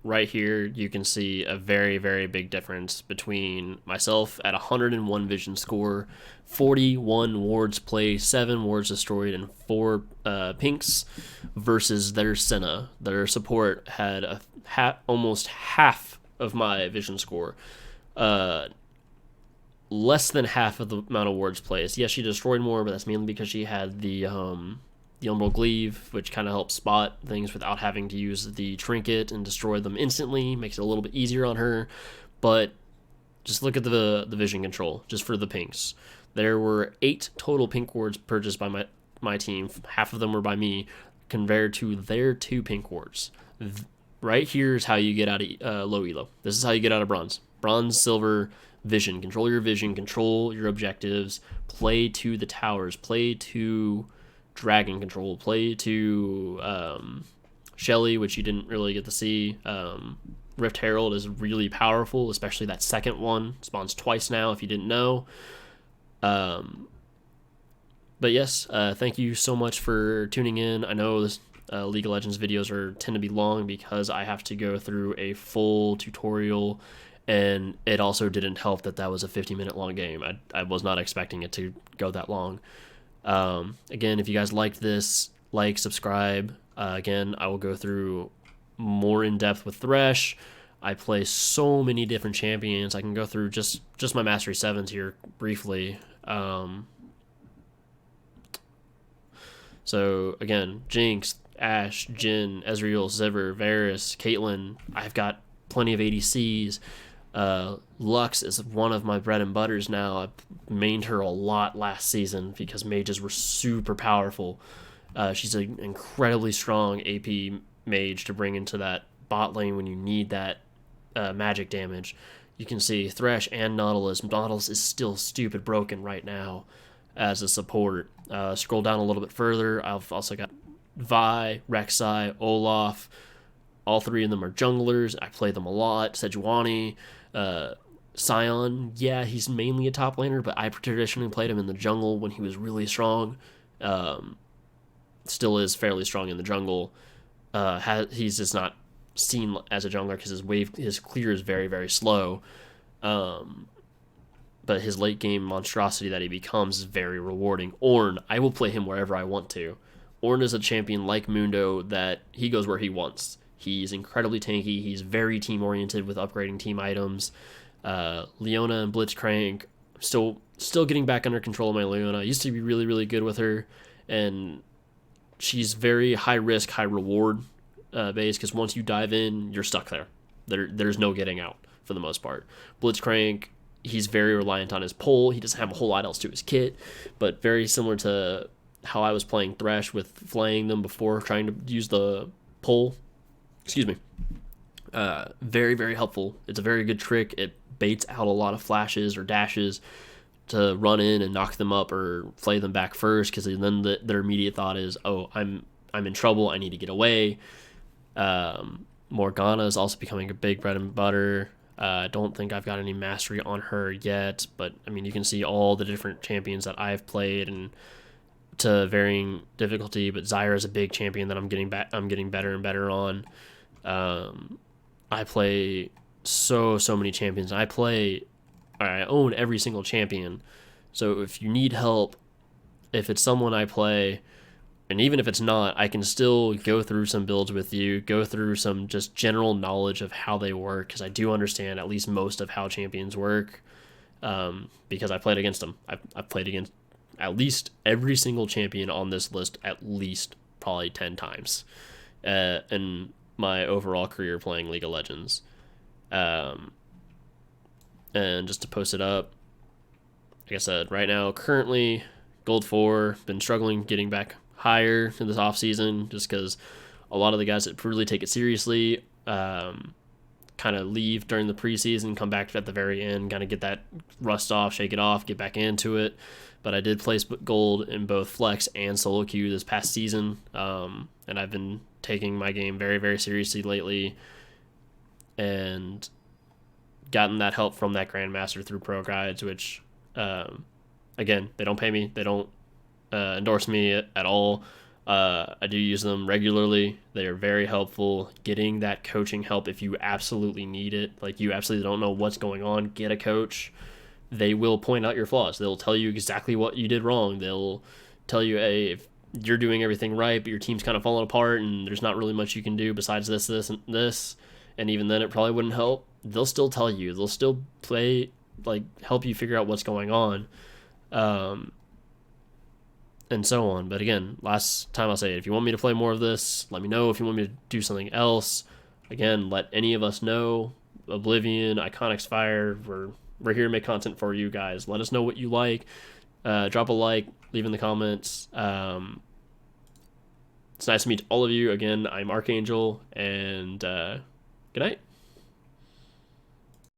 right here, you can see a very, very big difference between myself at 101 vision score, 41 wards played, 7 wards destroyed, and 4 pinks, versus their Senna. Their support had almost half of my vision score. Less than half of the amount of wards placed. Yes, she destroyed more, but that's mainly because she had the Umbral Gleave, which kind of helps spot things without having to use the trinket and destroy them instantly. Makes it a little bit easier on her. But just look at the vision control, just for the pinks. There were 8 total pink wards purchased by my team. Half of them were by me, compared to their 2 pink wards. Right here is how you get out of low elo. This is how you get out of bronze. Bronze, silver, vision. Control your vision, control your objectives, play to the towers, play to dragon control, play to Shelly, which you didn't really get to see. Rift Herald is really powerful, especially that second one. Spawns twice now if you didn't know. But yes, thank you so much for tuning in. I know this League of Legends videos tend to be long because I have to go through a full tutorial, and it also didn't help that was a 50-minute long game. I was not expecting it to go that long. Again, if you guys liked this, like, subscribe. Again, I will go through more in depth with Thresh. I play so many different champions. I can go through just my Mastery 7s here briefly. So again, Jinx, Ashe, Jhin, Ezreal, Zivir, Varus, Caitlyn. I've got plenty of ADCs. Lux is one of my bread and butters now. I mained her a lot last season because mages were super powerful. She's an incredibly strong AP mage to bring into that bot lane when you need that magic damage. You can see Thresh and Nautilus. Nautilus is still stupid broken right now as a support. Scroll down a little bit further. I've also got Vi, Rek'Sai, Olaf. All 3 of them are junglers. I play them a lot. Sejuani, Sion. Yeah, he's mainly a top laner, but I traditionally played him in the jungle when he was really strong. Still is fairly strong in the jungle. He's just not seen as a jungler because his clear is very, very slow. But his late game monstrosity that he becomes is very rewarding. Ornn, I will play him wherever I want to. Ornn is a champion like Mundo that he goes where he wants. He's incredibly tanky. He's very team-oriented with upgrading team items. Leona and Blitzcrank, still getting back under control of my Leona. I used to be really, really good with her, and she's very high-risk, high-reward base, because once you dive in, you're stuck there. There's no getting out, for the most part. Blitzcrank, he's very reliant on his pull. He doesn't have a whole lot else to his kit, but very similar to how I was playing Thresh with flaying them before trying to use the pull. Excuse me. Very, very helpful. It's a very good trick. It baits out a lot of flashes or dashes to run in and knock them up or play them back first, because then their immediate thought is, oh, I'm in trouble, I need to get away. Morgana is also becoming a big bread and butter. I don't think I've got any mastery on her yet, but I mean, you can see all the different champions that I've played and to varying difficulty. But Zyra is a big champion that I'm getting better and better on. I play so many champions. I own every single champion. So if you need help, if it's someone I play, and even if it's not, I can still go through some builds with you, go through some just general knowledge of how they work, because I do understand at least most of how champions work, because I played against them. I've played against at least every single champion on this list at least probably 10 times in my overall career playing League of Legends. And just to post it up, like I said, right now, currently Gold 4, been struggling getting back higher in this off season, just because a lot of the guys that really take it seriously kind of leave during the preseason, come back at the very end, kind of get that rust off, shake it off, get back into it. But I did place gold in both flex and solo queue this past season, and I've been taking my game very, very seriously lately, and gotten that help from that Grandmaster through pro guides, which again, they don't pay me, they don't endorse me at all. I do use them regularly. They are very helpful. Getting that coaching help if you absolutely need it, like you absolutely don't know what's going on, get a coach. They will point out your flaws. They'll tell you exactly what you did wrong. They'll tell you, hey, if you're doing everything right, but your team's kind of falling apart and there's not really much you can do besides this, and this, and even then it probably wouldn't help. They'll still tell you. They'll still help you figure out what's going on. And so on. But again, last time I'll say it, if you want me to play more of this, let me know. If you want me to do something else, again, let any of us know. Oblivion, Iconicsfire, we're here to make content for you guys. Let us know what you like. Drop a like, leave in the comments. It's nice to meet all of you. Again, I'm xARCHxANGEL, and good night.